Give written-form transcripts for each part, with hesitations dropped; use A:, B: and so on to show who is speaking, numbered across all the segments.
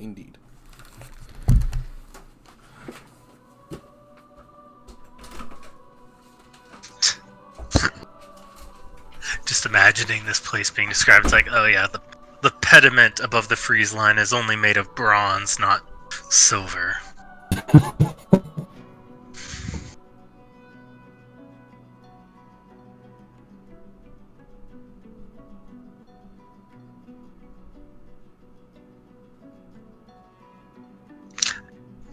A: Indeed.
B: Just imagining this place being described, it's like, oh yeah, the pediment above the frieze line is only made of bronze, not silver.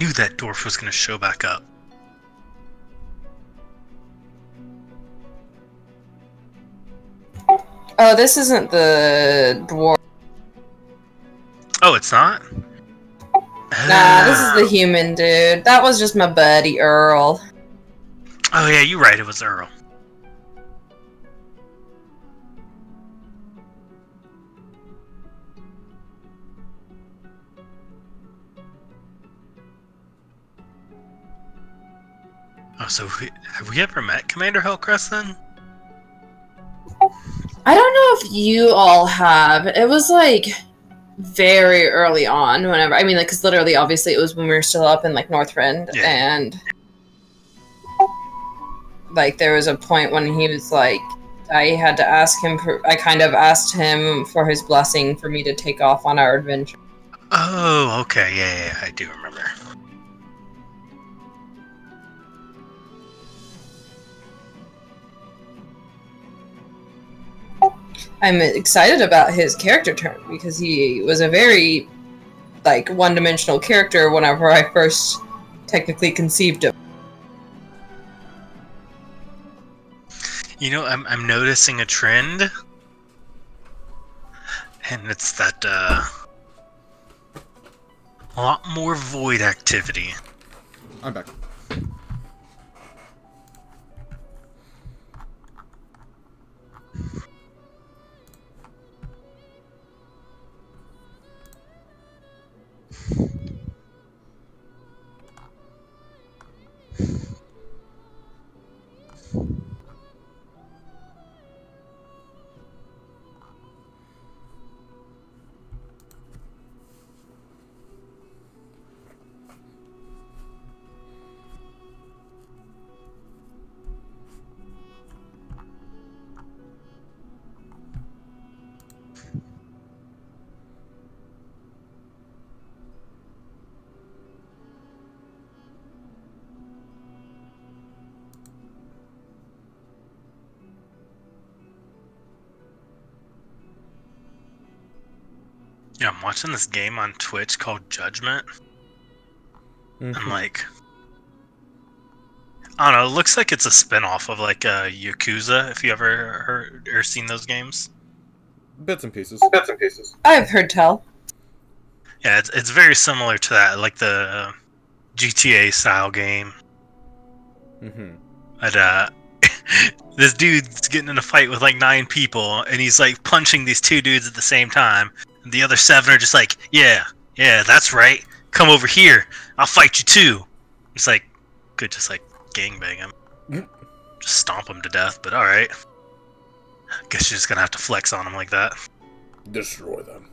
B: Knew that dwarf was going to show back up.
C: Oh, this isn't the dwarf.
B: Oh, it's not?
C: Nah, this is the human dude. That was just my buddy, Earl.
B: Oh yeah, you're right, it was Earl. Oh, so have we ever met Commander Hellcrest then?
C: I don't know if you all have. It was like very early on. Whenever I mean, like, because literally, obviously, it was when we were still up in like Northrend,
B: Yeah.
C: and like there was a point when he was like, I had to ask him. I kind of asked him for his blessing for me to take off on our adventure.
B: Oh, okay, yeah, I do remember.
C: I'm excited about his character turn because he was a very like one-dimensional character whenever I first technically conceived him.
B: You know, I'm noticing a trend, and it's that a lot more void activity.
A: I'm back.
B: Yeah, I'm watching this game on Twitch called Judgment. I'm like, I don't know, it looks like it's a spin-off of like Yakuza, if you ever heard or seen those games.
A: Bits and pieces.
C: I've heard tell.
B: Yeah, it's very similar to that, like the GTA style game. But this dude's getting in a fight with like 9 people, and he's like punching these 2 dudes at the same time. And the other 7 are just like, yeah, that's right. Come over here. I'll fight you too. It's like, could just like gangbang him. Just stomp him to death, but alright. Guess you're just gonna have to flex on him like that.
A: Destroy them.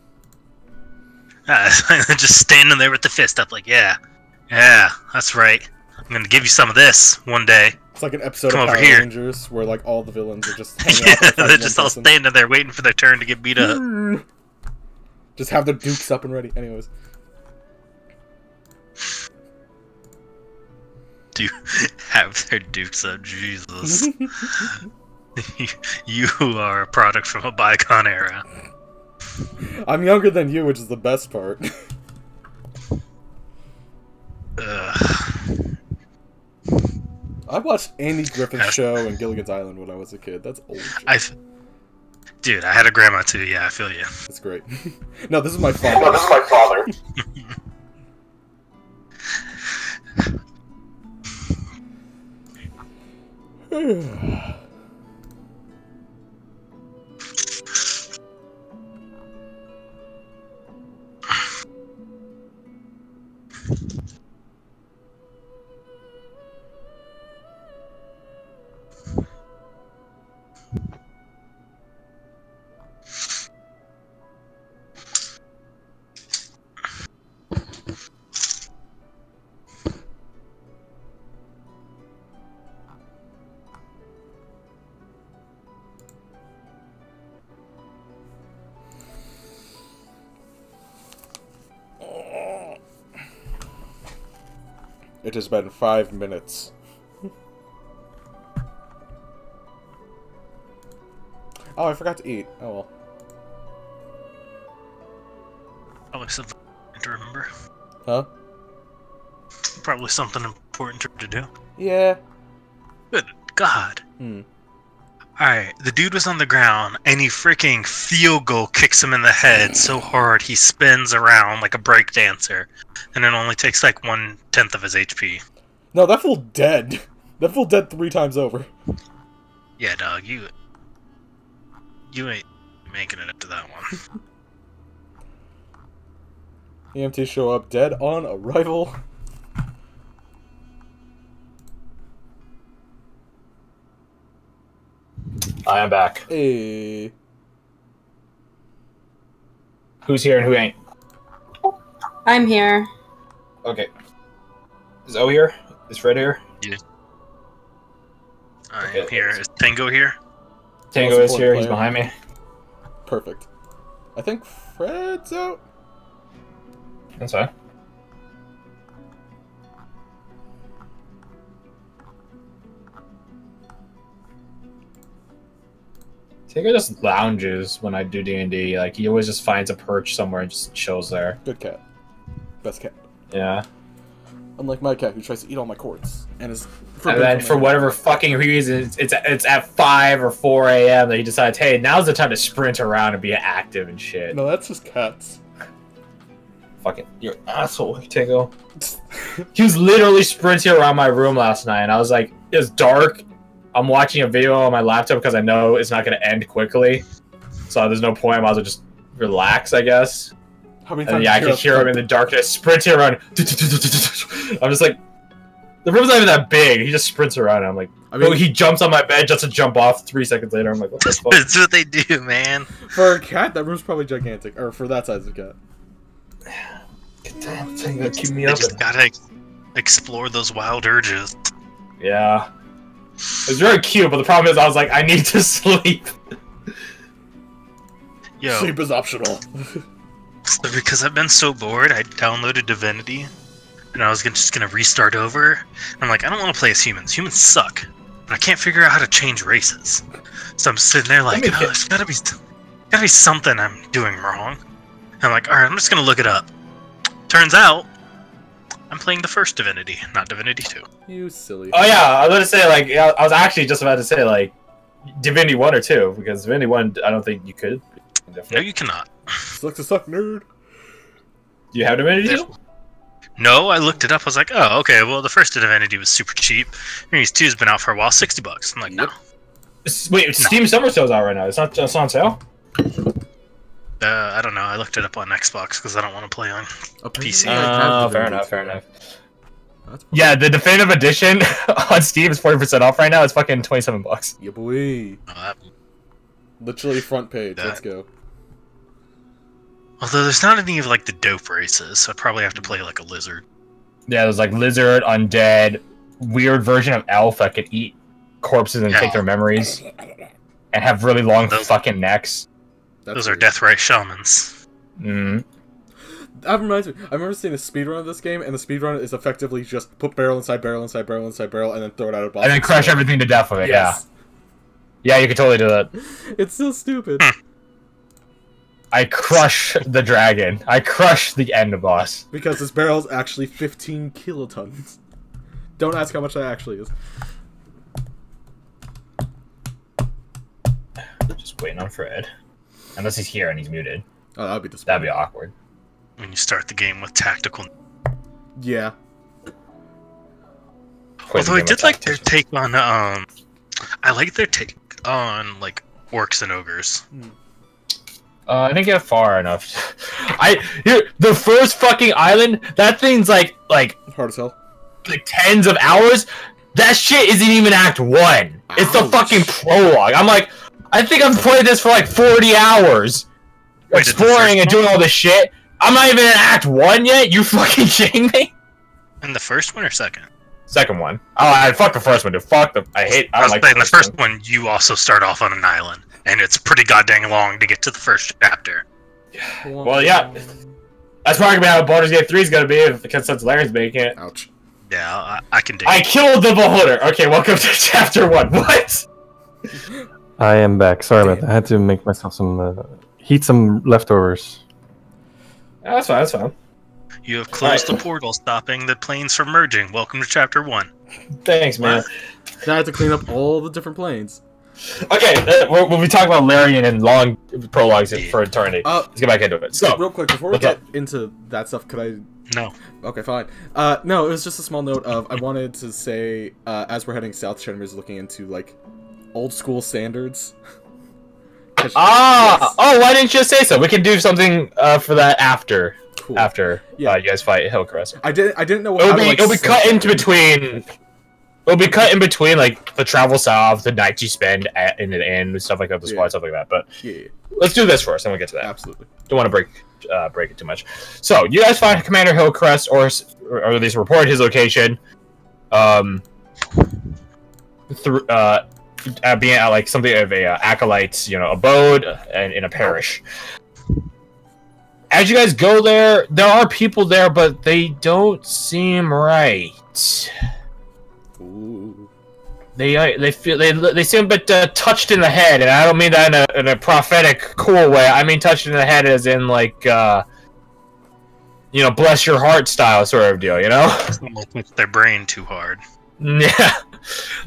B: Just standing there with the fist up like, yeah, that's right. I'm gonna give you some of this one day.
A: It's like an episode
B: Come
A: of
B: over
A: Power
B: here.
A: Rangers where like all the villains are just hanging out.
B: Yeah,
A: to fight
B: they're
A: one
B: just all
A: person.
B: standing there waiting for their turn to get beat up.
A: Just have their dukes up and ready. Anyways.
B: Do have their dukes up, Jesus. You are a product from a bygone era.
A: I'm younger than you, which is the best part. I watched Andy Griffith's show and Gilligan's Island when I was a kid. That's old shit.
B: Dude, I had a grandma too. Yeah, I feel you.
A: That's great. No, this is my father. It has been 5 minutes. Oh, I forgot to eat. Oh well.
B: Probably something to remember.
A: Huh?
B: Probably something important to do.
A: Yeah.
B: Good God. Alright, the dude was on the ground, and he freaking field goal kicks him in the head so hard he spins around like a breakdancer, and it only takes like 1/10 of his HP.
A: No, that fool dead. That fool dead 3 times over.
B: Yeah, dog, you ain't making it up to that one.
A: EMTs show up dead on arrival.
D: I am back.
A: Hey.
D: Who's here and who ain't?
C: I'm here.
D: Okay. Is O here? Is Fred here?
B: Yeah. I
D: Okay.
B: am here. Is Tango here?
D: Tango
A: Most
D: is here.
A: important
D: He's
A: player.
D: behind me.
A: Perfect. I think Fred's out.
D: That's fine. Tango just lounges when I do D&D. Like, he always just finds a perch somewhere and just chills there.
A: Good cat. Best cat.
D: Yeah.
A: Unlike my cat, who tries to eat all my cords and is.
D: And then for whatever fucking reason, it's at 5 or 4 a.m. that he decides, hey, now's the time to sprint around and be active and shit.
A: No, that's just cats.
D: Fucking, you're an asshole, Tango. He was literally sprinting around my room last night, and I was like, it's dark. I'm watching a video on my laptop because I know it's not going to end quickly. So there's no point. I might as well just relax, I guess.
A: How many
D: And
A: times?
D: yeah, I can hear him in the darkness sprinting around. I'm just like, the room's not even that big. He just sprints around. And I'm like,
A: I mean,
D: he jumps on my bed just to jump off 3 seconds later. I'm like, what the fuck?
B: That's what they do, man.
A: for a cat, that room's probably gigantic. Or for that size of cat.
D: Damn, Tango, keep me
B: They
D: up.
B: just gotta explore those wild urges.
D: Yeah. It was very cute, but the problem is I was like, I need to sleep.
B: Yo,
A: Sleep is optional.
B: so because I've been so bored, I downloaded Divinity, and I was just gonna restart over. I'm like, I don't want to play as humans. Humans suck, but I can't figure out how to change races. So I'm sitting there like, oh, there's gotta be something I'm doing wrong. And I'm like, all right, I'm just gonna look it up. Turns out, I'm playing the first Divinity, not Divinity 2.
A: You silly.
D: Oh yeah, I was going to say, like, yeah, I was actually just about to say, like, Divinity 1 or 2, because Divinity 1, I don't think you could.
B: No, you cannot.
A: Sucks to suck, nerd.
D: Do you have Divinity 2?
B: No, I looked it up. I was like, oh, okay. Well, the first Divinity was super cheap. Divinity 2's been out for a while, $60. I'm like, no.
D: Wait, Steam Summer Sale's out right now. It's not on sale?
B: I don't know. I looked it up on Xbox because I don't want to play on PC.
D: Oh, fair enough, fair enough.
A: That's
D: Yeah, the Definitive Edition on Steam is 40% off right now. It's fucking $27.
A: Yeah, boy. Literally front page.
B: That-
A: Let's go.
B: Although there's not any of like the dope races, so I'd probably have to play like a lizard.
D: Yeah, there's like Lizard, Undead, weird version of Elf that could eat corpses and
B: Yeah.
D: take their memories. And have really long
B: Those-
D: fucking necks.
A: That's
B: Those are
A: weird.
B: Deathray Shamans.
A: That reminds me. I remember seeing a speedrun of this game, and the speedrun is effectively just put barrel inside barrel inside barrel inside barrel, and then throw it out of box.
D: And then crush everything to death with it,
A: Yes.
D: yeah. Yeah, you could totally do that.
A: It's so stupid.
D: I crush the dragon. I crush the end boss.
A: Because this barrel is actually 15 kilotons. Don't ask how much that actually is.
D: Just waiting on Fred. Unless he's here and he's muted.
A: Oh, that'd be
D: That'd
A: disappointing.
D: be awkward.
B: When you start the game with tactical.
A: Yeah.
B: Although I did like their take on I like their take on like orcs and ogres.
D: I didn't get far enough. The first fucking island, that thing's like
A: Hard as hell.
D: tens of hours. That shit isn't even Act 1. It's the
A: Ouch.
D: fucking prologue. I'm like, I think I've played this for like 40 hours.
B: Wait, did the
D: Exploring
B: first
D: and
B: one-
D: doing all this shit. I'm not even in Act 1 yet? You fucking kidding me?
B: In the first one or second?
D: Second one. Oh, fuck the first one, dude. Fuck the... I
B: I
D: don't
B: was
D: like
B: saying the first
D: one.
B: one, you also start off on an island, and it's pretty goddamn long to get to the first chapter.
D: Well, yeah. That's probably gonna be how Baldur's Gate 3 is gonna be, because since Larry's making it.
A: Ouch.
B: Yeah, I can dig
D: I
B: it.
D: killed the beholder. Okay, welcome to chapter 1. What?
E: I am back. Sorry about that. I had to make myself some heat some leftovers.
D: That's fine. That's fine.
B: You have closed the portal, stopping the planes from merging. Welcome to chapter 1.
D: Thanks, man.
A: Now I have to clean up all the different planes.
D: Okay, we'll be talking about Larian and long prologues for eternity. Let's get back into it. So,
A: real quick, before we get into that stuff, could I...
B: No.
A: Okay, fine. No, it was just a small note of, I wanted to say, as we're heading south, Shenmue's looking into, like, old school standards. Yes.
D: Oh, why didn't you say so? We can do something for that after.
A: Cool.
D: After you guys fight Hillcrest.
A: I didn't know what
D: it'll be cut into between. It'll be cut in between, like, the travel south, the nights you spend in the inn, stuff like that, the squad, stuff like that. But let's do this first, and we'll get to that.
A: Absolutely.
D: Don't want to break it too much. So, you guys find Commander Hillcrest, or at least report his location. Being at, like, something of a acolyte's, abode and in a parish. As you guys go there are people there, but they don't seem right.
A: Ooh.
D: They seem a bit touched in the head, and I don't mean that in a prophetic, cool way. I mean touched in the head as in, like, bless your heart style sort of deal,
B: It's their brain too hard.
D: Yeah.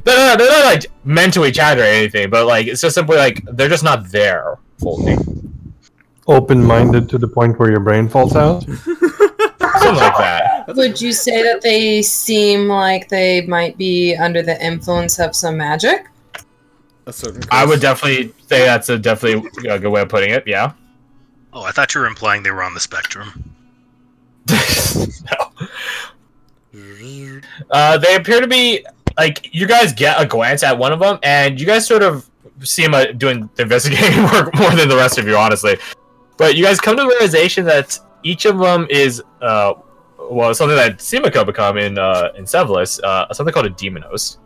D: They're not, like, meant to each other or anything, but, like, it's just simply, like, they're just not there fully.
E: Open-minded to the point where your brain falls out?
D: Something like that.
C: Would you say that they seem like they might be under the influence of some magic?
A: A certain
D: I would definitely say that's definitely a good way of putting it, yeah.
B: Oh, I thought you were implying they were on the spectrum.
D: No. They appear to be, like, you guys get a glance at one of them, and you guys sort of see him doing the investigating work more than the rest of you, honestly. But you guys come to the realization that each of them is, something that Simako become in Sevelis, something called a demonos.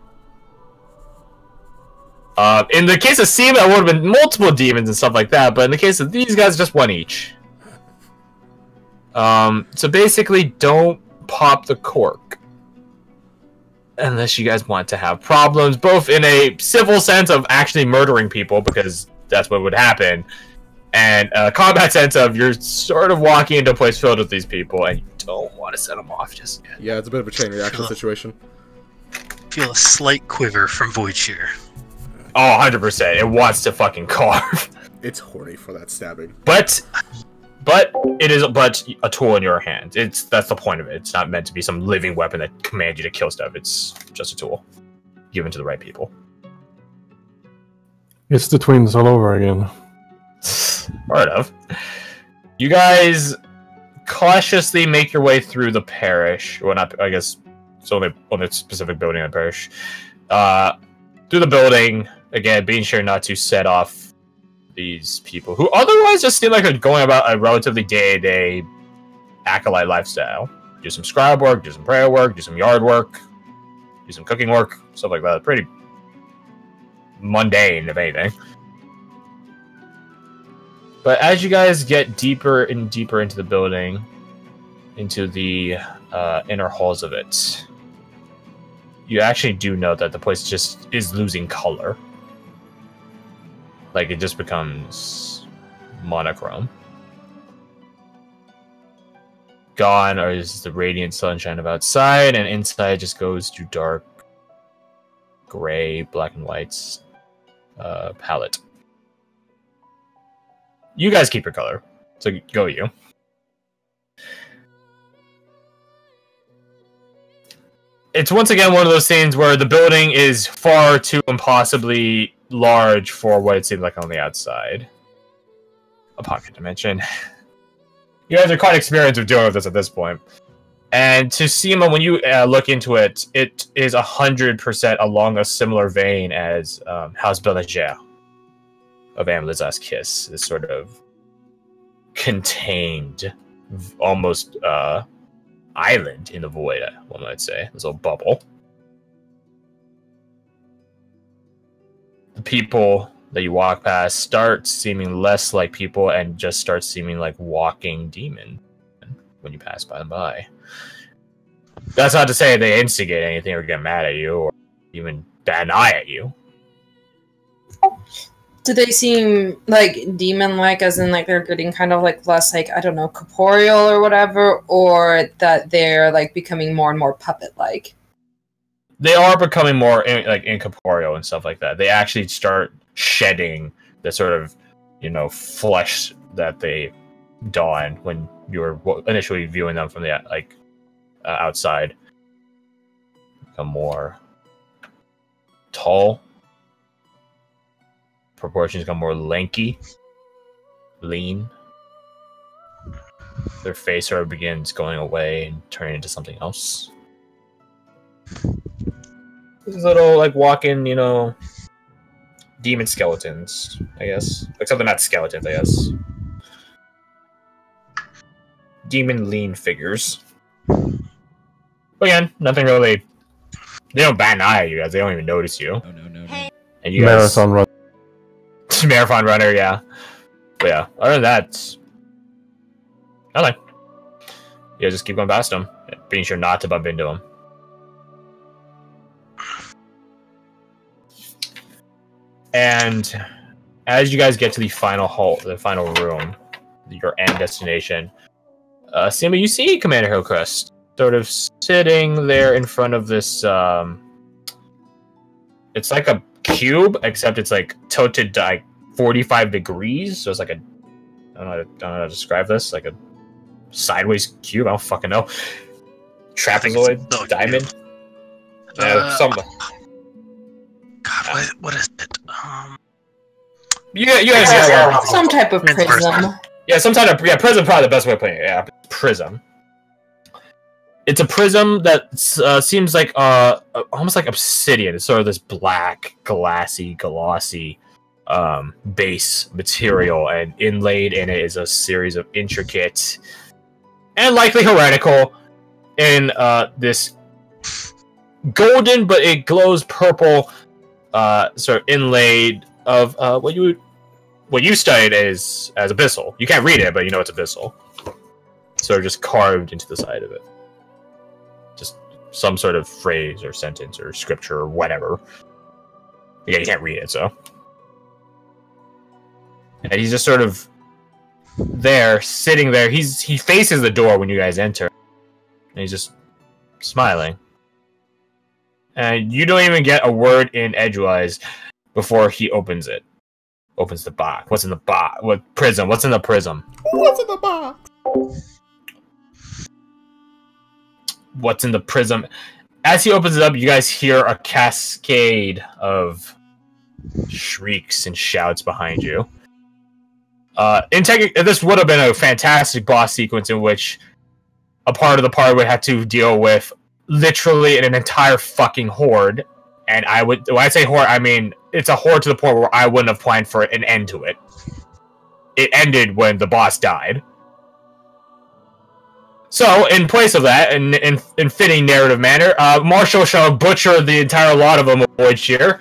D: In the case of Sima, it would have been multiple demons and stuff like that, but in the case of these guys, just one each. So basically, don't pop the cork. Unless you guys want to have problems, both in a civil sense of actually murdering people, because that's what would happen, and a combat sense of you're sort of walking into a place filled with these people, and you don't want to set them off just yet.
A: Yeah, it's a bit of a chain reaction situation.
B: Feel a slight quiver from Void Shear.
D: Oh, 100%. It wants to fucking carve.
A: It's horny for that stabbing.
D: But it is a tool in your hand. That's the point of it. It's not meant to be some living weapon that commands you to kill stuff. It's just a tool given to the right people.
E: It's the twins all over again.
D: Part of. You guys cautiously make your way through the parish. Well, not, I guess it's only on a specific building in the parish. Through the building, again, being sure not to set off these people who otherwise just seem like they're going about a relatively day-to-day acolyte lifestyle. Do some scribe work, do some prayer work, do some yard work, do some cooking work, stuff like that. Pretty mundane, if anything. But as you guys get deeper and deeper into the building, into the inner halls of it, you actually do know that the place just is losing color. Like, it just becomes monochrome. Gone is the radiant sunshine of outside, and inside just goes to dark, gray, black and whites palette. You guys keep your color, so go you. It's once again one of those scenes where the building is far too impossibly large for what it seems like on the outside. A pocket dimension. You guys are quite experienced with dealing with this at this point. And to Seema, when you look into it, it is 100% along a similar vein as House Belanger of Amelie's Last Kiss. This sort of contained, almost island in the void, one might say. This little bubble. The people that you walk past start seeming less like people and just start seeming like walking demons when you pass by them by. That's not to say they instigate anything or get mad at you or even bat an eye at you.
C: Do they seem like demon-like, as in like they're getting kind of like less like, I don't know, corporeal or whatever, or that they're like becoming more and more puppet-like?
D: They are becoming more like incorporeal and stuff like that. They actually start shedding the sort of, you know, flesh that they don when you were initially viewing them from the outside. Become more tall. Proportions become more lanky, lean. Their face sort of begins going away and turning into something else. These little, like, walking, you know, demon skeletons, I guess. Except they're not skeletons, I guess. Demon lean figures. But again, nothing really. They don't bat an eye at you guys. They don't even notice you.
F: Oh, no.
D: And you guys,
E: Marathon run.
D: marathon runner, yeah. But yeah, other than that, nothing. You guys just keep going past them, being sure not to bump into them. And as you guys get to the final halt, the final room, your end destination, Sima, you see Commander Hillcrest sort of sitting there in front of this. It's like a cube, except it's like tilted like 45 degrees. So it's like a, I don't know how to describe this, like a sideways cube. I don't fucking know. Trapezoid, diamond. Some.
B: God, what is it?
D: You guys
C: Some type of prism.
D: Yeah, some type of prism. Probably the best way of putting it. Yeah, prism. It's a prism that seems like almost like obsidian. It's sort of this black, glossy base material, and inlaid in it is a series of intricate and likely heretical in this golden, but it glows purple, sort of inlaid of what you studied as abyssal. You can't read it, but you know it's abyssal. Sort of just carved into the side of it. Just some sort of phrase or sentence or scripture or whatever. Yeah, you can't read it, so. And he's just sort of there, sitting there. He faces the door when you guys enter. And he's just smiling. And you don't even get a word in edgewise before he opens it. Opens the box. What's in the box? What prism? What's in the prism?
A: What's in the box?
D: What's in the prism? As he opens it up, you guys hear a cascade of shrieks and shouts behind you. This would have been a fantastic boss sequence in which a part of the party would have to deal with literally an entire fucking horde. And when I say horde, I mean it's a horde to the point where I wouldn't have planned for an end to it. It ended when the boss died. So, in place of that, in fitting narrative manner, Marshall shall butcher the entire lot of them avoid shear,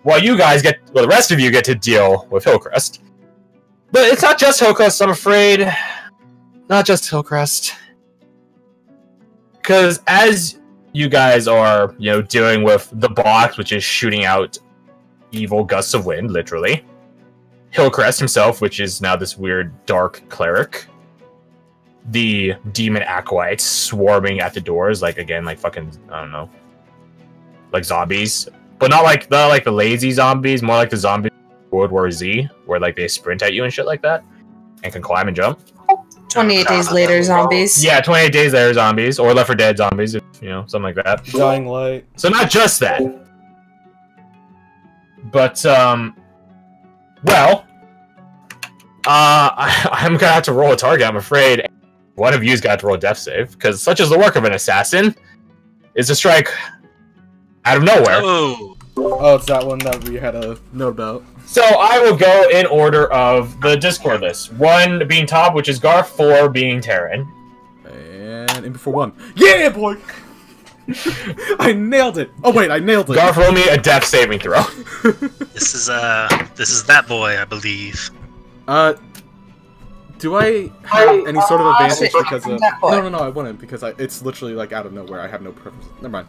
D: while the rest of you get to deal with Hillcrest. But it's not just Hillcrest, I'm afraid. Not just Hillcrest. Because as you guys are, dealing with the box, which is shooting out evil gusts of wind, literally. Hillcrest himself, which is now this weird dark cleric. The demon acolytes swarming at the doors, like fucking, I don't know, like zombies, but not like the lazy zombies, more like the zombies in World War Z, where like they sprint at you and shit like that, and can climb and jump.
C: 28 days later zombies.
D: Yeah, 28 days later zombies, or Left 4 Dead zombies, something like that.
A: Dying Light.
D: So not just that, but I'm gonna have to roll a target, I'm afraid. One of you's got to roll a death save, because such is the work of an assassin, is to strike out of nowhere.
A: Oh, it's that one that we had a note about.
D: So I will go in order of the Discord list. 1 being top, which is Garth, 4 being Terran.
A: And in before 1. Yeah, boy! I nailed it! Oh wait, I nailed it!
D: Garth, roll me a death saving throw.
B: This is that boy, I believe.
A: Do I have any sort of advantage
C: shit,
A: because of...
C: that boy.
A: No, I wouldn't, because it's literally, like, out of nowhere. I have no purpose. Never mind.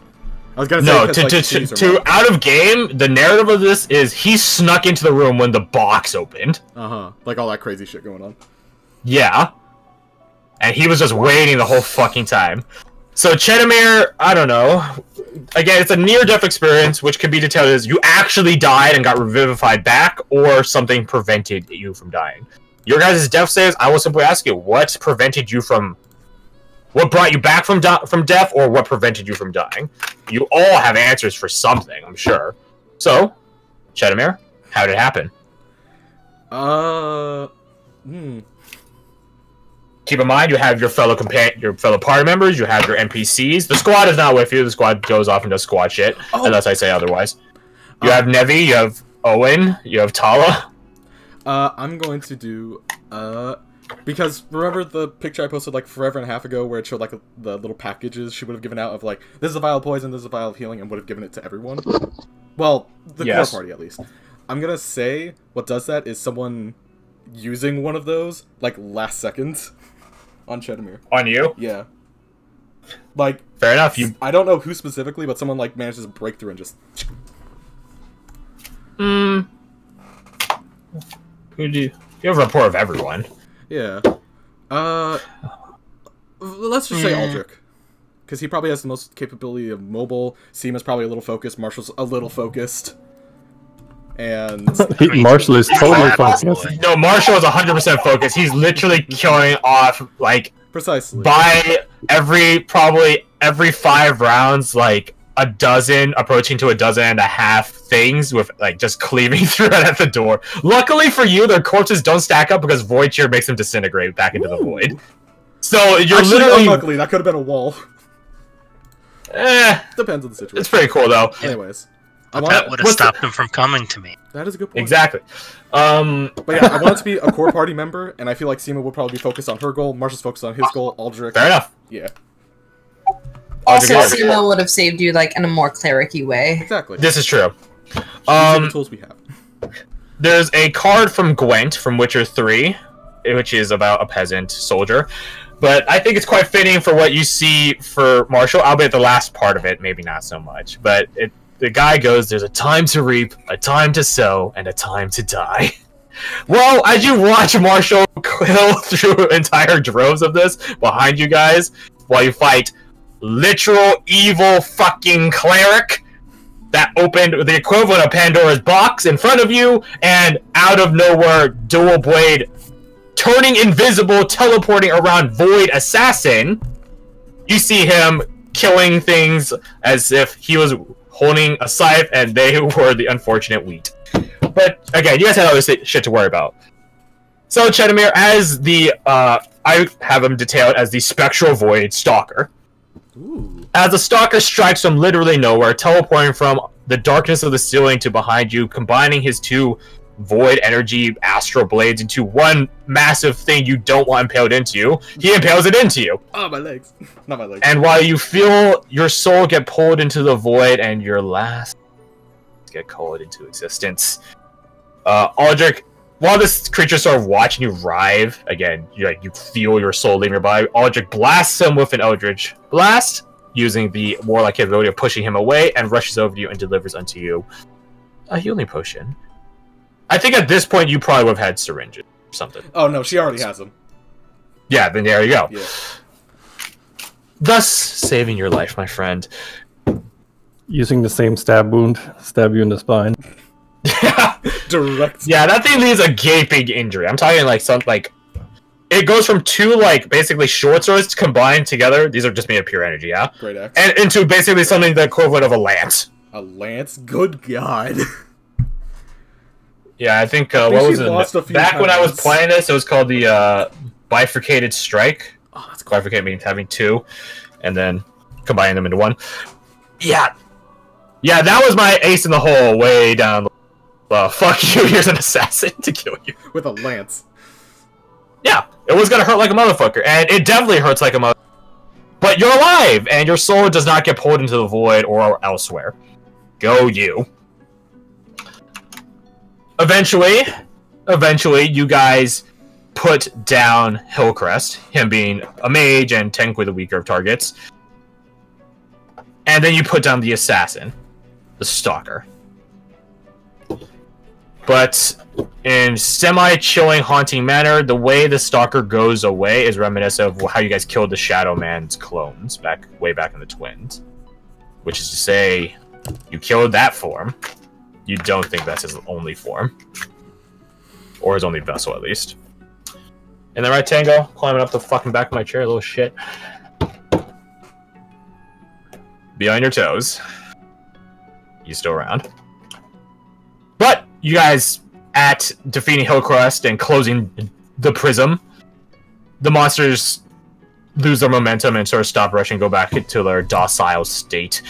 A: I was gonna say...
D: No,
A: because, like,
D: to out of game, the narrative of this is he snuck into the room when the box opened.
A: Uh-huh. Like, all that crazy shit going on.
D: Yeah. And he was just waiting the whole fucking time. So, Chetamir, I don't know. Again, it's a near-death experience, which could be detailed as you actually died and got revivified back, or something prevented you from dying. Your guys' death saves, I will simply ask you, what prevented you from... What brought you back from death, or what prevented you from dying? You all have answers for something, I'm sure. So, Chetamir, how did it happen? Keep in mind, you have your fellow party members, you have your NPCs. The squad is not with you, the squad goes off and does squad shit, unless I say otherwise. You have Nevi, you have Owen, you have Tala.
A: I'm going to do, because remember the picture I posted, like, forever and a half ago, where it showed, like, the little packages she would have given out of, like, this is a vial of poison, this is a vial of healing, and would have given it to everyone? Well, the core party, at least. I'm gonna say what does that is someone using one of those, like, last second on Chetamir.
D: On you?
A: Yeah. Like...
D: Fair enough,
A: I don't know who specifically, but someone, like, manages to break through and just...
D: You have a rapport of everyone.
A: Yeah. Let's just say Aldrich. Because he probably has the most capability of mobile. Seema's probably a little focused. Marshall's a little focused. And...
E: Marshall is totally focused.
D: No, Marshall is 100% focused. He's literally killing off, like...
A: Precisely.
D: By probably every 5 rounds, like, a dozen, approaching to a dozen and a half things with, like, just cleaving through it at the door. Luckily for you, their corpses don't stack up because Void Cheer makes them disintegrate back into the void. So, you're
A: actually,
D: literally...
A: unluckily, that could have been a wall. Depends on the situation.
D: It's pretty cool, though.
A: Anyways.
B: That would have stopped them from coming to me.
A: That is a good point.
D: Exactly.
A: But yeah, I want it to be a core party member, and I feel like Seema would probably be focused on her goal, Marshall's focused on his goal, Aldrich...
D: Fair enough.
A: Yeah.
C: Also, Seema would have saved you, like, in a more cleric-y way.
A: Exactly.
D: This is true.
A: The tools we have.
D: There's a card from Gwent from Witcher 3, which is about a peasant soldier. But I think it's quite fitting for what you see for Marshall, albeit the last part of it, maybe not so much. But the guy goes, there's a time to reap, a time to sow, and a time to die. Well, as you watch Marshall kill through entire droves of this behind you guys, while you fight literal evil fucking cleric that opened the equivalent of Pandora's box in front of you, and out of nowhere, dual blade, turning invisible, teleporting around void assassin, you see him killing things as if he was holding a scythe and they were the unfortunate wheat. But again, you guys have all this shit to worry about. So Chetamir, as the I have him detailed as the spectral void stalker.
A: Ooh.
D: As the stalker strikes from literally nowhere, teleporting from the darkness of the ceiling to behind you, combining his 2 void energy astral blades into one massive thing you don't want impaled into you, he impales it into you.
A: Oh, my legs. Not my legs.
D: And while you feel your soul get pulled into the void and your last get called into existence, Aldrich, while this creature sort of watching you writhe, again, you feel your soul leaving your body, Aldrich blasts him with an Eldritch Blast, using the warlock capability of pushing him away, and rushes over to you and delivers unto you a healing potion. I think at this point you probably would have had syringes or something.
A: Oh no, she already has them.
D: Yeah, then there you go.
A: Yeah.
D: Thus, saving your life, my friend.
E: Using the same stab wound, stab you in the spine.
A: Direct.
D: Yeah, that thing leaves a gaping injury. I'm talking like it goes from 2 like basically short swords combined together. These are just made of pure energy, yeah.
A: Great axe.
D: And into basically something the equivalent of a lance.
A: A lance? Good God.
D: Yeah, I think what was it? Back when I was playing this, it was called the bifurcated strike.
A: Oh, that's cool.
D: Bifurcate means having 2, and then combining them into 1. Yeah, that was my ace in the hole way down. Fuck you, here's an assassin to kill you.
A: With a lance.
D: Yeah, it was gonna hurt like a motherfucker, and it definitely hurts like a motherfucker. But you're alive, and your soul does not get pulled into the void or elsewhere. Go you. Eventually, you guys put down Hillcrest, him being a mage and technically the weaker of targets. And then you put down the assassin, the stalker. But in semi-chilling, haunting manner, the way the stalker goes away is reminiscent of how you guys killed the Shadow Man's clones way back in the Twins. Which is to say, you killed that form. You don't think that's his only form. Or his only vessel, at least. And then right, Tango, climbing up the fucking back of my chair, little shit. Be on your toes. You still around. But you guys, at defeating Hillcrest and closing the prism, the monsters lose their momentum and sort of stop rushing, go back into their docile state.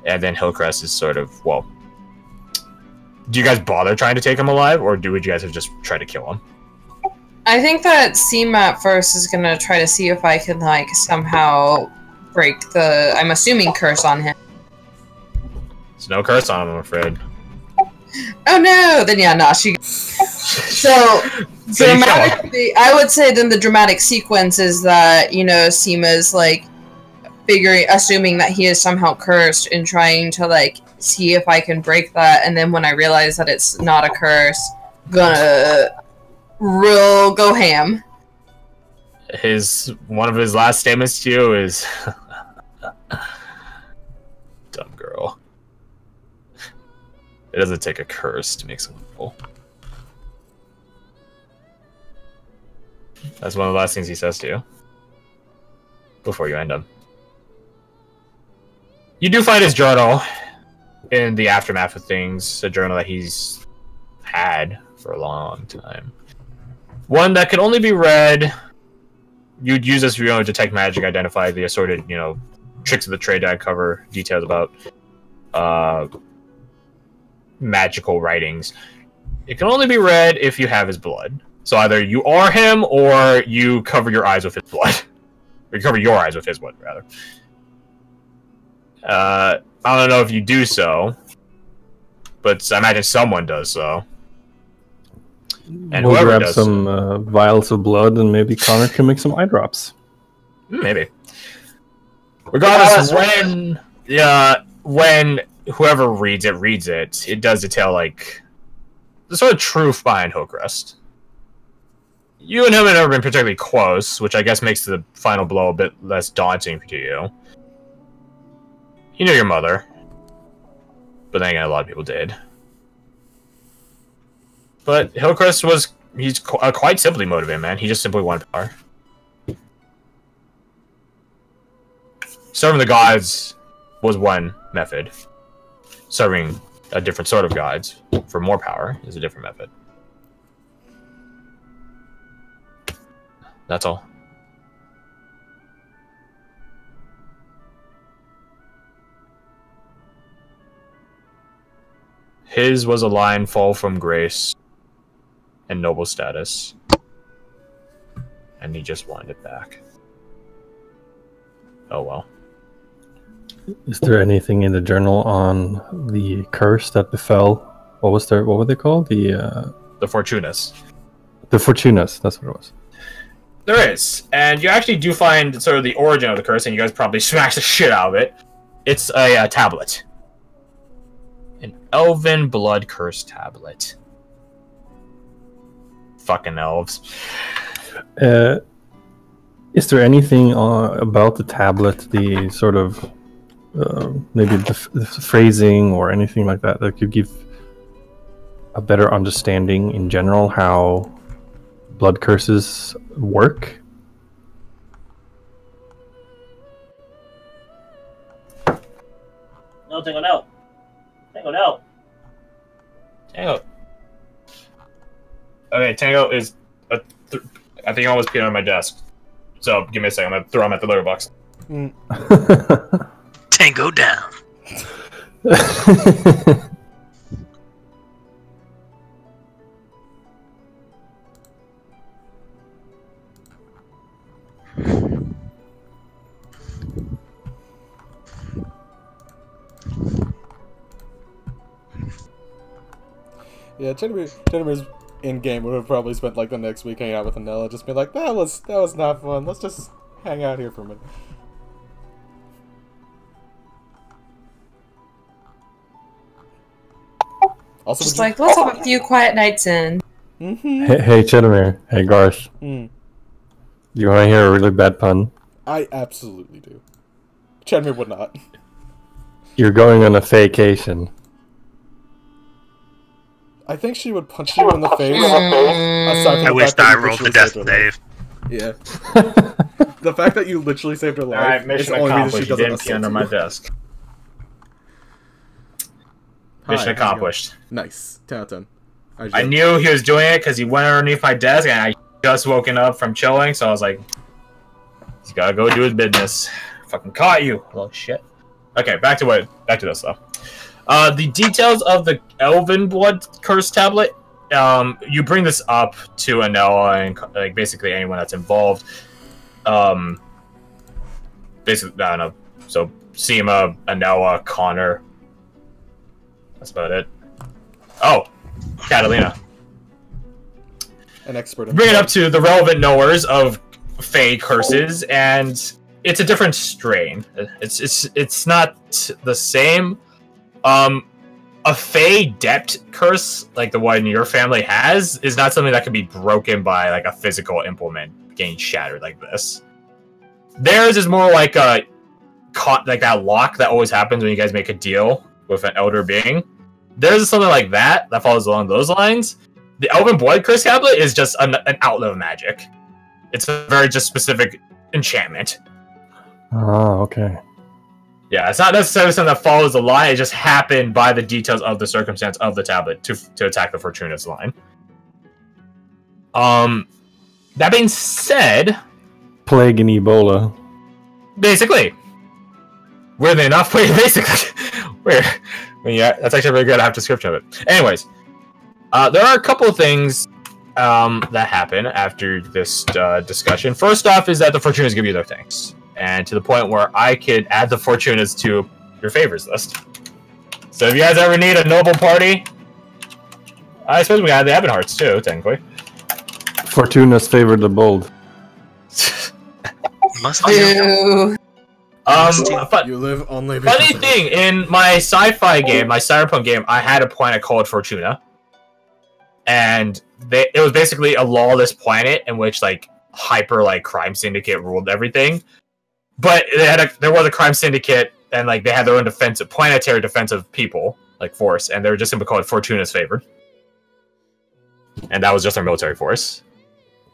D: And then Hillcrest is sort of, well... Do you guys bother trying to take him alive, or would you guys have just tried to kill him?
C: I think that Seema first is gonna try to see if I can, like, somehow break the, I'm assuming, curse on him.
D: There's no curse on him, I'm afraid.
C: Oh no! Then yeah, nah, she... So, dramatically, I would say then the dramatic sequence is that, you know, Seema's, like, assuming that he is somehow cursed and trying to, like, see if I can break that, and then when I realize that it's not a curse, gonna go ham.
D: One of his last statements to you is, dumb girl. It doesn't take a curse to make someone full. That's one of the last things he says to you before you end him. You do find his journal in the aftermath of things, a journal that he's had for a long time. One that can only be read. You'd use this, detect magic, identify the assorted, tricks of the trade that cover details about magical writings. It can only be read if you have his blood. So either you are him, or you cover your eyes with his blood. Or you cover your eyes with his blood, rather. I don't know if you do so, but I imagine someone does so. And
E: we'll
D: whoever
E: grab
D: does
E: some vials of blood, and maybe Connor can make some eye drops.
D: Maybe. Regardless, when whoever reads it, it does detail, like, the sort of truth behind Hillcrest. You and him have never been particularly close, which I guess makes the final blow a bit less daunting to you. You knew your mother. But then again, a lot of people did. But Hillcrest he's quite simply motivated, man. He just simply wanted power. Serving the gods was one method. Serving a different sort of gods for more power is a different method. That's all. His was a line fall from grace and noble status. And he just wanted it back. Oh well.
E: Is there anything in the journal on the curse that befell? What were they called? The
D: Fortunas.
E: The Fortunas, that's what it was.
D: There is. And you actually do find sort of the origin of the curse, and you guys probably smash the shit out of it. It's a tablet. An elven blood curse tablet. Fucking elves.
E: Is there anything about the tablet, the sort of maybe the phrasing or anything like that that could give a better understanding in general how blood curses work?
F: No, Tango, no. Tango, no.
D: Tango. Okay, Tango is I think I almost peed on my desk. So give me a second. I'm gonna throw him at the litter box.
B: Tango down.
A: Yeah, Jennifer's in game would have probably spent like the next week hanging out with Anella, just be like, that was not fun. Let's just hang out here for a minute. Also,
C: Just like, let's have a few quiet nights in.
E: Hey, Chedamere. Hey, Garth.
A: Mm.
E: You want to hear a really bad pun?
A: I absolutely do. Chedmere would not.
E: You're going on a vacation.
A: I think she would punch you in the face. Aside from
B: I
A: the
B: wish
A: fact that
B: I
A: you
B: rolled the
A: literally
B: death
A: saved her life.
B: save.
A: Yeah. The fact that you literally saved her life
D: Alright,
A: is
D: mission
A: the only reason
D: accomplished.
A: she
D: You
A: doesn't
D: didn't pee
A: assault
D: under
A: you.
D: my desk.
A: Hi,
D: Mission
A: how's it
D: accomplished.
A: going? Nice. 10 out of 10.
D: I knew he was doing it because he went underneath my desk and I just woken up from chilling, so I was like, he's gotta go do his business. Fucking caught you. Well, shit. Okay, back to this though. The details of the Elven Blood Curse tablet. You bring this up to Anella and like basically anyone that's involved. Basically, I don't know. So Seema, Anella, Connor. That's about it. Oh, Catalina.
A: An expert in
D: Bring it up to the relevant knowers of Fey curses, and it's a different strain. It's not the same. A Fey Dept curse, like the one your family has, is not something that can be broken by like a physical implement getting shattered like this. Theirs is more like a like that lock that always happens when you guys make a deal with an elder being. Theirs is something like that follows along those lines. The Elven Blood Curse tablet is just an outlet of magic. It's a very just specific enchantment.
E: Oh, okay.
D: Yeah, it's not necessarily something that follows the line. It just happened by the details of the circumstance of the tablet to attack the Fortuna's line. That being said,
E: Plague and Ebola.
D: basically, weirdly enough, weird. Yeah, that's actually a really good. I have a description of it. Anyways, there are a couple of things that happen after this discussion. First off is that the Fortunas give you their thanks. And to the point where I could add the Fortunas to your favors list. So if you guys ever need a noble party, I suppose we got the Ebon Hearts too, technically.
E: Fortuna's favored the bold.
B: Must be.
C: Ew.
A: You live only
D: Funny thing, in my sci-fi game, my cyberpunk game, I had a planet called Fortuna. And it was basically a lawless planet in which like hyper like crime syndicate ruled everything. But there was a crime syndicate, and like they had their own planetary defensive people, like force, and they were just simply called Fortuna's Favored. And that was just their military force.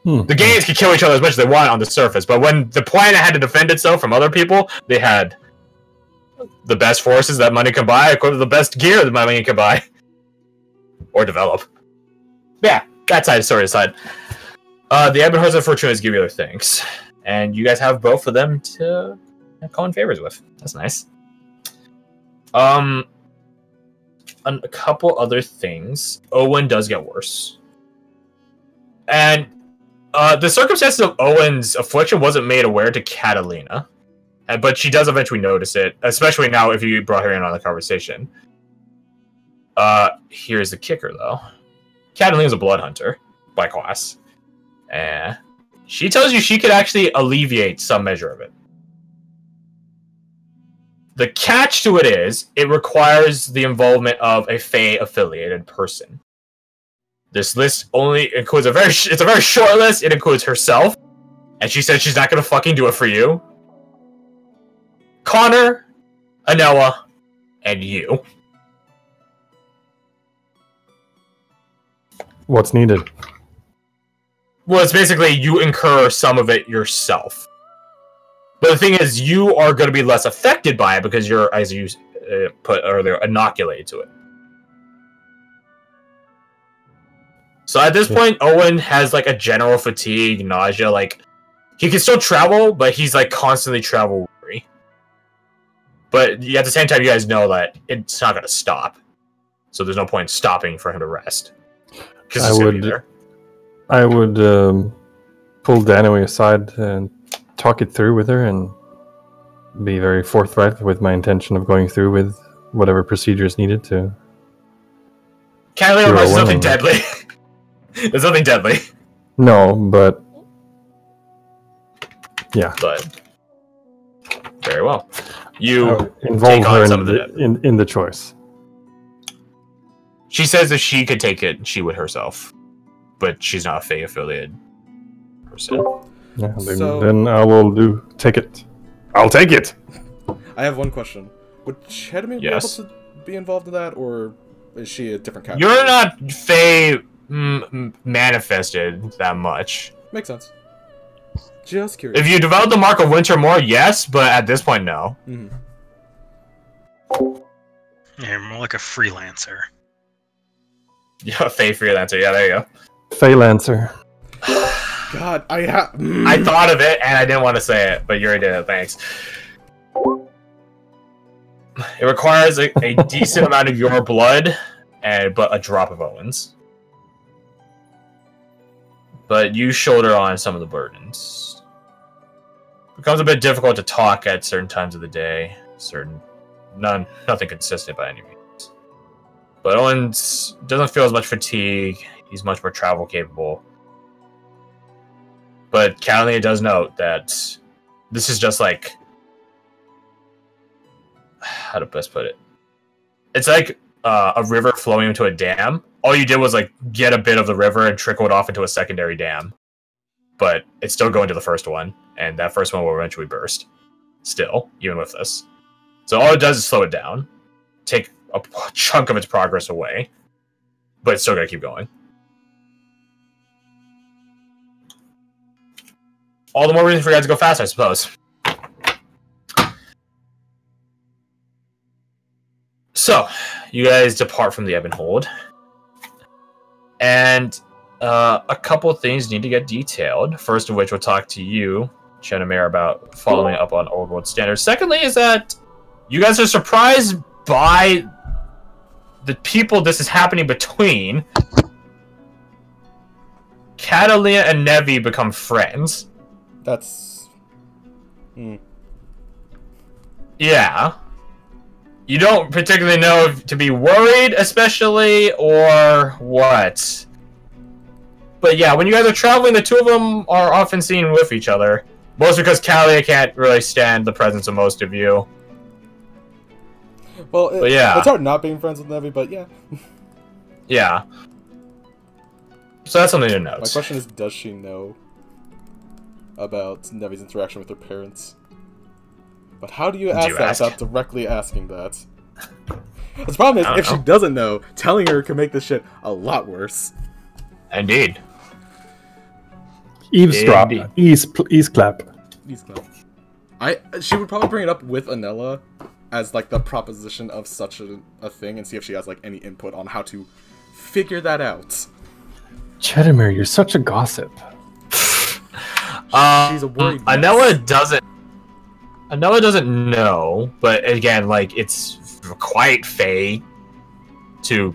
D: The games could kill each other as much as they want on the surface, but when the planet had to defend itself from other people, they had the best forces that money can buy, equipped with the best gear that money can buy. Or develop. Yeah, that side story aside. The Ebon Hearts of Fortunas give you their thanks. And you guys have both of them to call in favors with. That's nice. A couple other things. Owen does get worse. And the circumstances of Owen's affliction wasn't made aware to Catalina. But she does eventually notice it, especially now if you brought her in on the conversation. Here's the kicker, though. Catalina's a blood hunter by class. She tells you she could actually alleviate some measure of it. The catch to it is, it requires the involvement of a Fey-affiliated person. This list only includes it's a very short list. It includes herself, and she said she's not gonna fucking do it for you. Connor, Anella, and you.
E: What's needed?
D: Well, it's basically you incur some of it yourself. But the thing is, you are going to be less affected by it because you're, as you put earlier, inoculated to it. So at this point, Owen has like a general fatigue, nausea. Like he can still travel, but he's like constantly travel weary. But at the same time, you guys know that it's not going to stop. So there's no point in stopping for him to rest. Because he's going to be there.
E: I would pull Danaway aside and talk it through with her and be very forthright with my intention of going through with whatever procedures needed to.
D: Catalina is nothing deadly. There's nothing deadly.
E: No, but yeah.
D: But very well. You
E: Involve
D: take
E: her
D: on some of the
E: in the choice.
D: She says if she could take it, she would herself. But she's not a Fae affiliated person.
E: Yeah, then I will take it. I'll take it.
A: I have one question. Would Chedamir be able to be involved in that, or is she a different character?
D: You're not Fae manifested that much.
A: Makes sense. Just curious.
D: If you develop the Mark of Winter more, yes, but at this point, no.
A: Mm-hmm.
B: Yeah, more like a freelancer.
D: Yeah, Fae freelancer. Yeah, there you go.
E: Phalancer.
A: God, I
D: thought of it and I didn't want to say it, but you already did it. Thanks. It requires a decent amount of your blood, but a drop of Owen's. But you shoulder on some of the burdens. It becomes a bit difficult to talk at certain times of the day. Nothing consistent by any means. But Owens doesn't feel as much fatigue. He's much more travel capable. But Catalina does note that this is just like... How to best put it? It's like a river flowing into a dam. All you did was like get a bit of the river and trickle it off into a secondary dam. But it's still going to the first one, and that first one will eventually burst. Still, even with this. So all it does is slow it down, take a chunk of its progress away, but it's still going to keep going. All the more reason for you guys to go fast, I suppose. So, you guys depart from the Ebb and Hold. And a couple things need to get detailed. First of which, we'll talk to you, Chedamir, about following up on Old World Standards. Secondly is that you guys are surprised by the people this is happening between. Catalina and Nevi become friends.
A: That's...
D: Yeah. You don't particularly know if to be worried, especially, or what. But yeah, when you guys are traveling, the two of them are often seen with each other. Mostly because Callia can't really stand the presence of most of you.
A: Well,
D: yeah.
A: It's hard not being friends with Nevi, but yeah.
D: Yeah. So that's something to note.
A: My question is, does she know about Nevi's interaction with her parents? But how do you ask that without directly asking that? The problem is, if she doesn't know, telling her can make this shit a lot worse.
D: Indeed.
E: Eavesdrop. Eavesclap.
A: She would probably bring it up with Anella as like the proposition of such a thing and see if she has like any input on how to figure that out.
E: Chedamir, you're such a gossip.
A: She's a worried
D: Anella doesn't know, but again, like, it's quite Fae to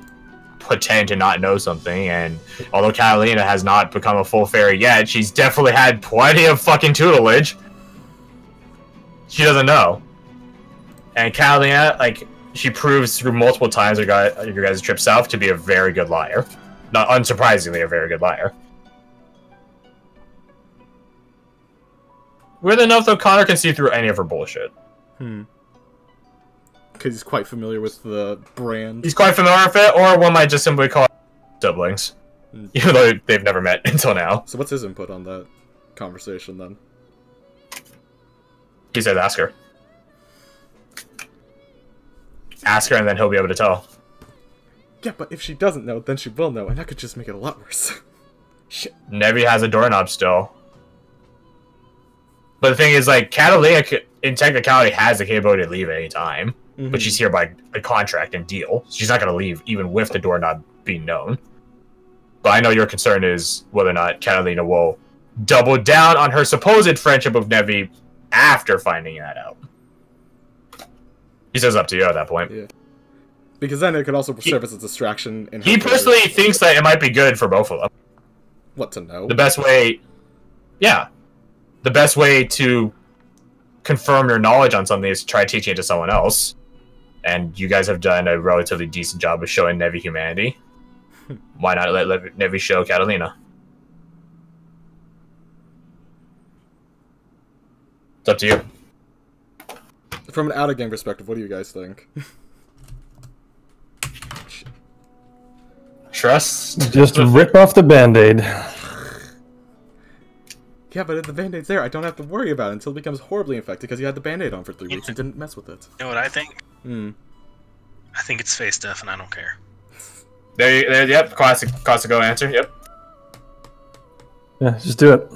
D: pretend to not know something, and although Catalina has not become a full fairy yet, she's definitely had plenty of fucking tutelage. She doesn't know. And Catalina, like, she proves through multiple times your guys' trip south to be a very good liar. Not unsurprisingly, a very good liar. Weird enough, though, Connor can see through any of her bullshit.
A: Because he's quite familiar with the brand.
D: He's quite familiar with it, or one might just simply call it siblings. Even though they've never met until now.
A: So what's his input on that conversation, then?
D: He says ask her. Ask her, and then he'll be able to tell.
A: Yeah, but if she doesn't know, then she will know, and that could just make it a lot worse. Shit.
D: Nevi has a doorknob still. But the thing is, like, Catalina, in technicality, has the capability to leave at any time. But she's here by a contract and deal. She's not going to leave, even with the doorknob being known. But I know your concern is whether or not Catalina will double down on her supposed friendship with Nevi after finding that out. He says up to you at that point.
A: Yeah. Because then it could also serve as a distraction.
D: He personally thinks that it might be good for both of them.
A: What to know?
D: The best way... Yeah. The best way to confirm your knowledge on something is to try teaching it to someone else. And you guys have done a relatively decent job of showing Nevi humanity. Why not let Nevi show Catalina? It's up to you.
A: From an out-of-game perspective, what do you guys think?
D: Trust?
E: Just rip off the band-aid.
A: Yeah, but if the band-aid's there, I don't have to worry about it until it becomes horribly infected because you had the band-aid on for 3 weeks and didn't mess with it.
B: You know what I think?
A: Hmm.
B: I think it's face stuff, and I don't care.
D: There, yep, classic go answer, yep.
E: Yeah, just do it.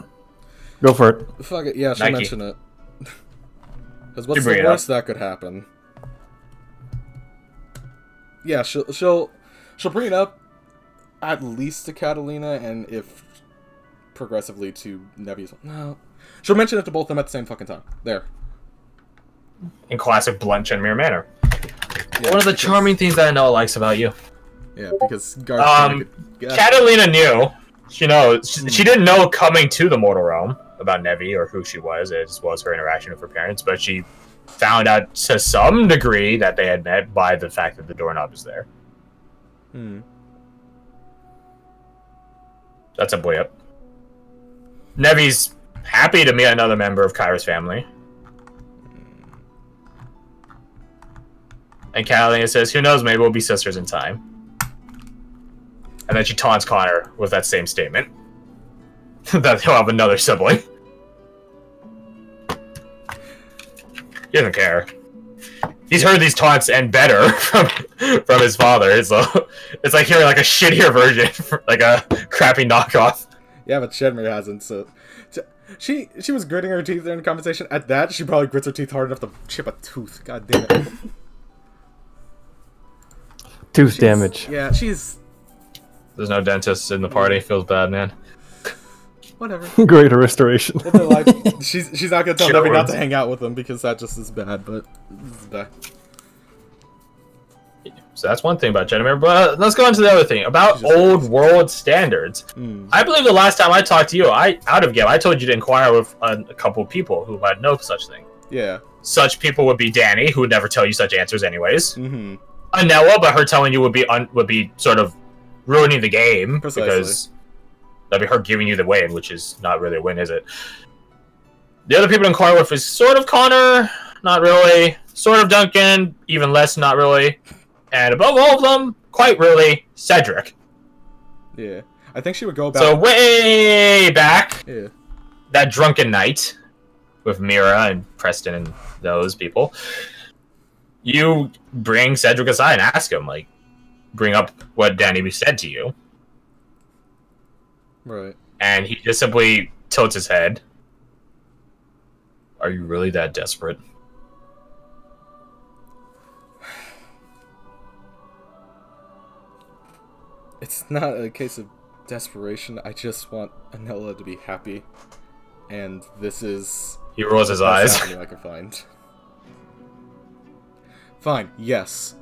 E: Go for it.
A: Fuck it, yeah, she'll
D: Nike.
A: mention it. Because what's
D: bring
A: the
D: it up.
A: worst that could happen? Yeah, she'll bring it up at least to Catalina, and if progressively to Nevi as well. No. She'll mention it to both of them at the same fucking time. There.
D: In classic blunt Chenmere manner.
A: Yeah,
D: One of the
A: because-
D: charming things that I know likes about you.
A: Yeah, because Garth.
D: Catalina knew. She knows. She didn't know coming to the mortal realm about Nevi or who she was, as well as her interaction with her parents, but she found out to some degree that they had met by the fact that the doorknob is there.
A: Hmm.
D: That's a boy up. Nevi's happy to meet another member of Kyra's family. And Catalina says, who knows, maybe we'll be sisters in time. And then she taunts Connor with that same statement. That he'll have another sibling. He doesn't care. He's heard these taunts and better from his father, so it's like hearing like a shittier version, like a crappy knockoff.
A: Yeah, but Chenmere hasn't, so... She was gritting her teeth during the conversation. At that, she probably grits her teeth hard enough to chip a tooth. God damn it.
E: Tooth damage.
A: Yeah, she's...
D: There's no dentist in the party. Feels bad, man.
A: Whatever.
E: Greater restoration.
A: It's her life. She's not gonna tell
D: Sure
A: Nevi not
D: was.
A: to hang out with him because that just is bad, but... This is bad.
D: So that's one thing about Jennifer. But let's go on to the other thing about old world standards. I believe the last time I talked to you, I told you to inquire with a couple of people who had no such thing.
A: Yeah.
D: Such people would be Danny, who would never tell you such answers anyways.
A: Mm-hmm.
D: Anella, but her telling you would be sort of ruining the game.
A: Precisely.
D: Because that'd be her giving you the win, which is not really a win, is it? The other people to inquire with is sort of Connor, not really. Sort of Duncan, even less, not really. And above all of them, quite really, Cedric.
A: Yeah. I think she would go about...
D: So way back,
A: Yeah.
D: that drunken night with Mira and Preston and those people, you bring Cedric aside and ask him, like, bring up what Danny said to you.
A: Right.
D: And he just simply tilts his head. Are you really that desperate?
A: It's not a case of desperation. I just want Anella to be happy. And this is...
D: He rolls his
A: the best
D: eyes.
A: avenue I can find. Fine, yes.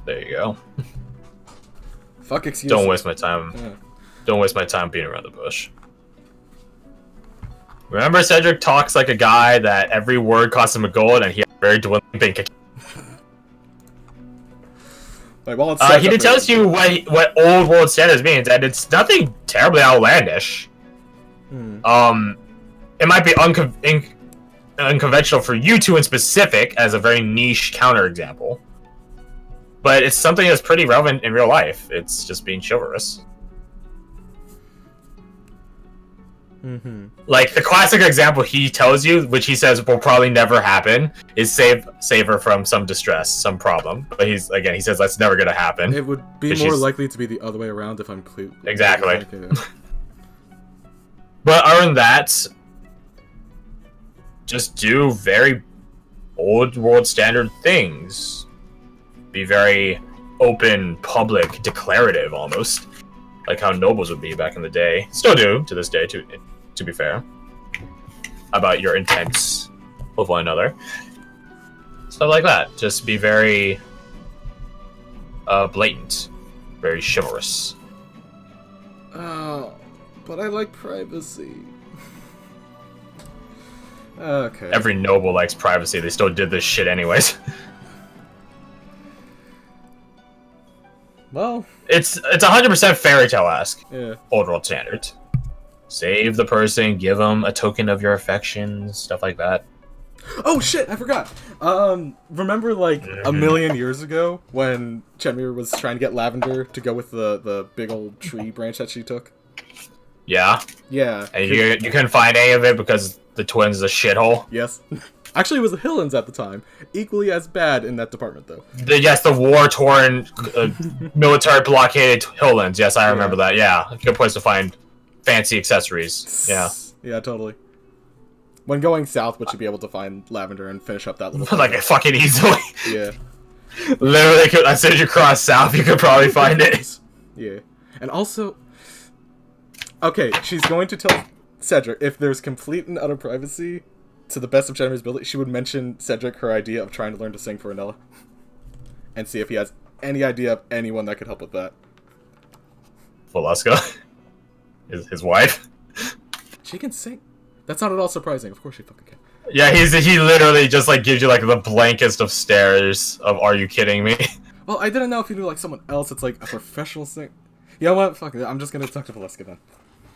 D: There you go.
A: Fuck excuses.
D: Don't waste my time.
A: Yeah.
D: Don't waste my time beating around the bush. Remember, Cedric talks like a guy that every word costs him a gold, and he has a very dwindling bank account.
A: Like, well, it's
D: He tells you what old world standards means, and it's nothing terribly outlandish. It might be unconventional for you two in specific, as a very niche counterexample. But it's something that's pretty relevant in real life. It's just being chivalrous. Like, the classic example he tells you, which he says will probably never happen, is save her from some distress, some problem. But he says that's never gonna happen.
A: It would be
D: 'Cause
A: more
D: she's-
A: likely to be the other way around if I'm clear.
D: Exactly.
A: Okay.
D: But other than that, just do very old world standard things. Be very open, public, declarative almost. Like how nobles would be back in the day. Still do, to this day, to be fair. About your intents with one another. Stuff like that. Just be very blatant. Very chivalrous.
A: Oh, but I like privacy. Okay.
D: Every noble likes privacy. They still did this shit anyways.
A: Well,
D: It's 100% fairy tale-esque.
A: yeah.
D: Old world standards. Save the person, give them a token of your affection, stuff like that.
A: Oh shit, I forgot. Remember like a million years ago when Chenmir was trying to get Lavender to go with the big old tree branch that she took?
D: Yeah.
A: Yeah.
D: And you couldn't find any of it because the twins is a shithole.
A: Yes. Actually, it was the Hillens at the time. Equally as bad in that department, though.
D: Yes, the war-torn, military blockaded Hilllands. Yes, I remember that. Yeah, good place to find fancy accessories. Yeah.
A: Yeah, totally. When going south, would you be able to find Lavender and finish up that little
D: Like, fucking easily.
A: Yeah.
D: Literally, as soon as you cross south, you could probably find it.
A: Yeah. And also... Okay, she's going to tell Cedric if there's complete and utter privacy, to the best of Chenmir's ability, she would mention Cedric her idea of trying to learn to sing for Anella. And see if he has any idea of anyone that could help with that.
D: Valeska? His wife?
A: She can sing. That's not at all surprising. Of course she fucking can.
D: Yeah, he literally just, like, gives you, like, the blankest of stares of, are you kidding me?
A: Well, I didn't know if you knew, like, someone else that's, like, a professional singer. You know what? Fuck it. I'm just gonna talk to Valeska then.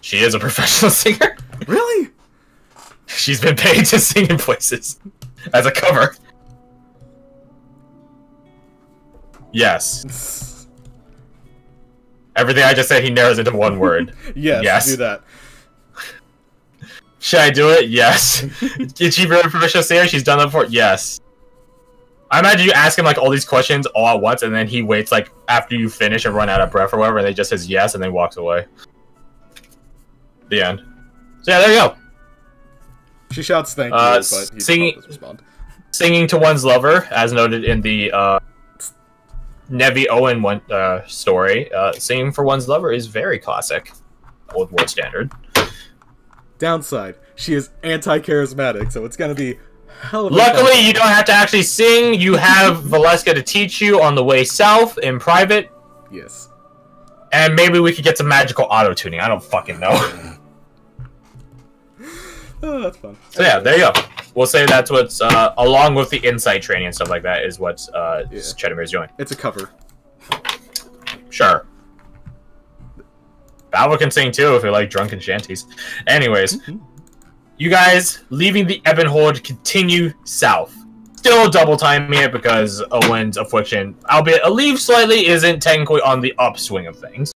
D: She is a professional singer.
A: Really?
D: She's been paid to sing in places. As a cover. Yes. Everything I just said, he narrows into one word.
A: Yes, do that.
D: Should I do it? Yes. Is she really a professional singer? She's done that before? Yes. I imagine you ask him, like, all these questions all at once, and then he waits, like, after you finish and run out of breath or whatever, and he just says yes, and then walks away. The end. So yeah, there you go.
A: She shouts thank you, but he doesn't respond.
D: Singing to one's lover, as noted in the Nevi Owen story, singing for one's lover is very classic. Old world standard.
A: Downside, she is anti-charismatic, so it's gonna be hell of a
D: Luckily, you don't have to actually sing. You have Valeska to teach you on the way south in private.
A: Yes.
D: And maybe we could get some magical auto-tuning. I don't fucking know.
A: Oh, that's fun.
D: So yeah, there you go. We'll say that's what's, along with the insight training and stuff like that, is what Chedamir's doing.
A: It's a cover.
D: Sure. Balva can sing too if you like drunken shanties. Anyways, you guys leaving the Ebonhold continue south. Still double timing it because Owen's affliction, albeit a leave slightly, isn't technically on the upswing of things.